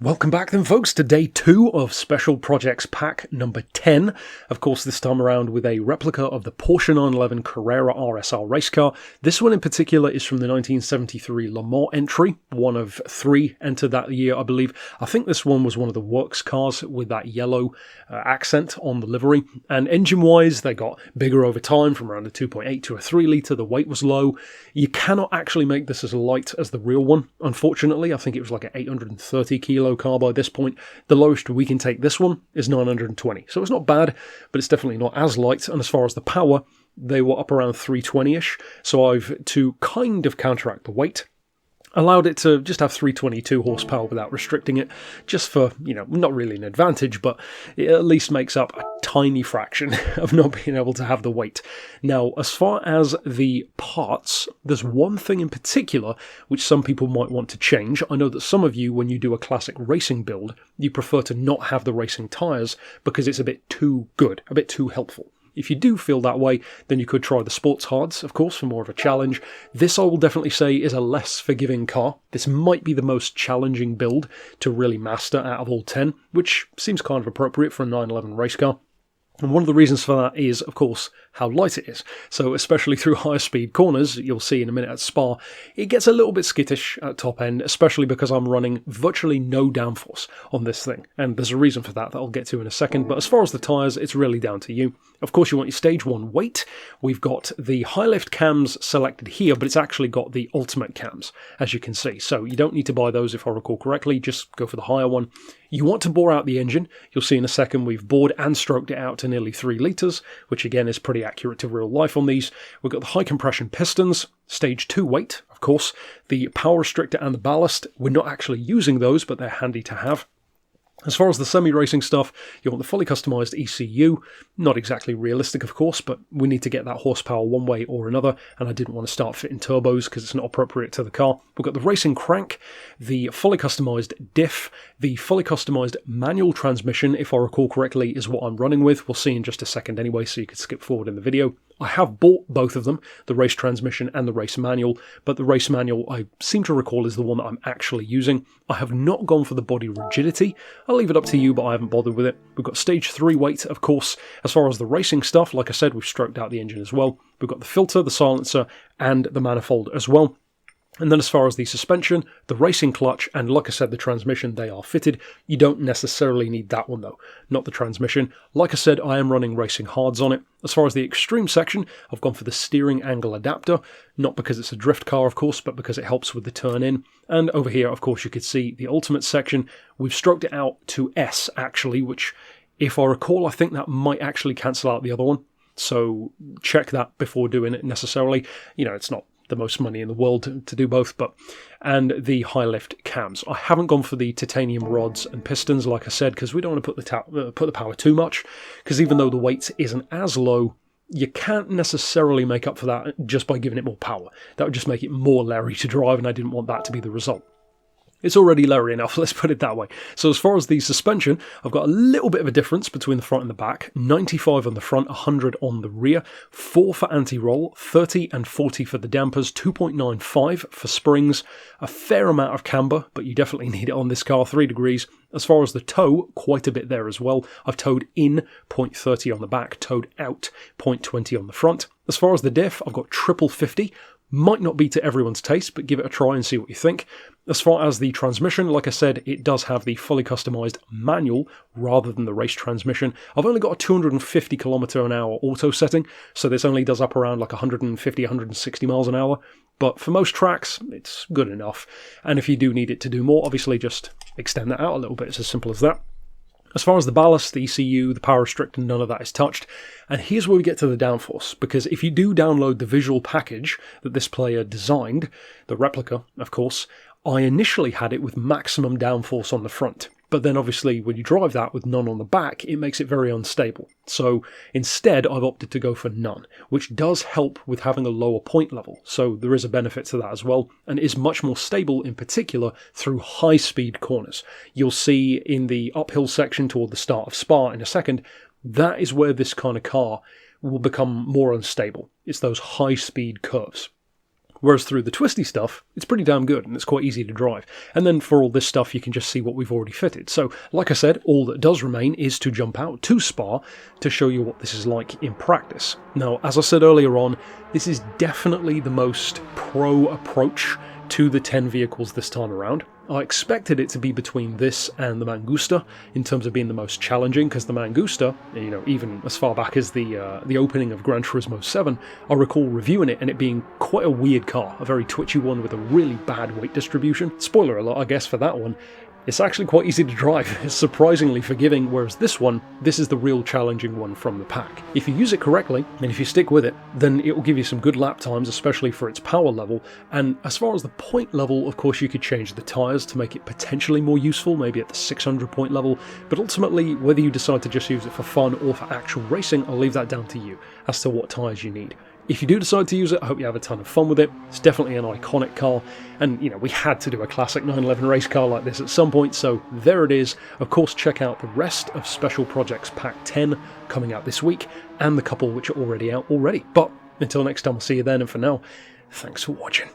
Welcome back then folks to day 2 of Special Projects Pack number 10. Of course this time around with a replica of the Porsche 911 Carrera RSR race car. This one in particular is from the 1973 Le Mans entry, one of 3 entered that year I believe. I think this one was one of the works cars with that yellow accent on the livery. And engine wise they got bigger over time from around a 2.8 to a 3 litre, the weight was low. You cannot actually make this as light as the real one, unfortunately. I think it was like an 830 kilo car by this point. The lowest we can take this one is 920, so it's not bad, but it's definitely not as light. And as far as the power, they were up around 320ish, so I've, to kind of counteract the weight, allowed it to just have 322 horsepower without restricting it, just for, not really an advantage, but it at least makes up a tiny fraction of not being able to have the weight. Now, as far as the parts, there's one thing in particular which some people might want to change. I know that some of you, when you do a classic racing build, you prefer to not have the racing tyres because it's a bit too good, a bit too helpful. If you do feel that way, then you could try the sports hards, of course, for more of a challenge. This I will definitely say is a less forgiving car. This might be the most challenging build to really master out of all 10, which seems kind of appropriate for a 911 race car. And one of the reasons for that is, of course, how light it is. So especially through higher speed corners, you'll see in a minute at Spa, it gets a little bit skittish at top end, especially because I'm running virtually no downforce on this thing. And there's a reason for that I'll get to in a second. But as far as the tyres, it's really down to you. Of course, you want your stage 1 weight. We've got the high lift cams selected here, but it's actually got the ultimate cams, as you can see. So you don't need to buy those if I recall correctly, just go for the higher one. You want to bore out the engine. You'll see in a second we've bored and stroked it out to nearly 3 litres, which again is pretty accurate to real life on these. We've got the high compression pistons, stage 2 weight, of course, the power restrictor and the ballast. We're not actually using those, but they're handy to have. As far as the semi-racing stuff, you want the fully customised ECU. Not exactly realistic, of course, but we need to get that horsepower one way or another, and I didn't want to start fitting turbos because it's not appropriate to the car. We've got the racing crank, the fully customised diff, the fully customised manual transmission, if I recall correctly, is what I'm running with. We'll see in just a second anyway, so you could skip forward in the video. I have bought both of them, the race transmission and the race manual, but the race manual I seem to recall is the one that I'm actually using. I have not gone for the body rigidity. I'll leave it up to you, but I haven't bothered with it. We've got stage 3 weight, of course. As far as the racing stuff, like I said, we've stroked out the engine as well. We've got the filter, the silencer, and the manifold as well. And then as far as the suspension, the racing clutch, and like I said, the transmission, they are fitted. You don't necessarily need that one though, not the transmission. Like I said, I am running racing hards on it. As far as the extreme section, I've gone for the steering angle adapter, not because it's a drift car, of course, but because it helps with the turn in. And over here, of course, you could see the ultimate section. We've stroked it out to S, actually, which, if I recall, I think that might actually cancel out the other one. So check that before doing it necessarily. It's not the most money in the world to do both, and the high lift cams. I haven't gone for the titanium rods and pistons, like I said, because we don't want to put the power too much, because even though the weight isn't as low, you can't necessarily make up for that just by giving it more power. That would just make it more leery to drive, and I didn't want that to be the result. It's already leery enough, let's put it that way. So as far as the suspension, I've got a little bit of a difference between the front and the back. 95 on the front, 100 on the rear, 4 for anti-roll, 30 and 40 for the dampers, 2.95 for springs, a fair amount of camber, but you definitely need it on this car, 3 degrees. As far as the tow, quite a bit there as well. I've towed in 0.30 on the back, towed out 0.20 on the front. As far as the diff, I've got triple 50. Might not be to everyone's taste, but give it a try and see what you think. As far as the transmission, like I said, it does have the fully customised manual rather than the race transmission. I've only got a 250 km/h auto setting, so this only does up around like 150, 160 miles an hour. But for most tracks, it's good enough. And if you do need it to do more, obviously just extend that out a little bit. It's as simple as that. As far as the ballast, the ECU, the power restrictor, none of that is touched. And here's where we get to the downforce, because if you do download the visual package that this player designed, the replica, of course, I initially had it with maximum downforce on the front. But then obviously when you drive that with none on the back, it makes it very unstable. So instead I've opted to go for none, which does help with having a lower point level. So there is a benefit to that as well, and is much more stable in particular through high speed corners. You'll see in the uphill section toward the start of Spa in a second, that is where this kind of car will become more unstable. It's those high speed curves. Whereas through the twisty stuff, it's pretty damn good and it's quite easy to drive. And then for all this stuff, you can just see what we've already fitted. So, like I said, all that does remain is to jump out to Spa to show you what this is like in practice. Now, as I said earlier on, this is definitely the most pro approach to the 10 vehicles this time around. I expected it to be between this and the Mangusta in terms of being the most challenging, because the Mangusta, you know, even as far back as the opening of Gran Turismo 7, I recall reviewing it and it being quite a weird car, a very twitchy one with a really bad weight distribution. Spoiler alert, I guess, for that one. It's actually quite easy to drive, it's surprisingly forgiving, whereas this is the real challenging one from the pack. If you use it correctly, and if you stick with it, then it will give you some good lap times, especially for its power level, and as far as the point level, of course you could change the tyres to make it potentially more useful, maybe at the 600 point level, but ultimately, whether you decide to just use it for fun or for actual racing, I'll leave that down to you, as to what tyres you need. If you do decide to use it, I hope you have a ton of fun with it. It's definitely an iconic car, and you know, we had to do a classic 911 race car like this at some point, so there it is. Of course, check out the rest of Special Projects Pack 10 coming out this week, and the couple which are already out already. But until next time, I'll see you then, and for now, thanks for watching.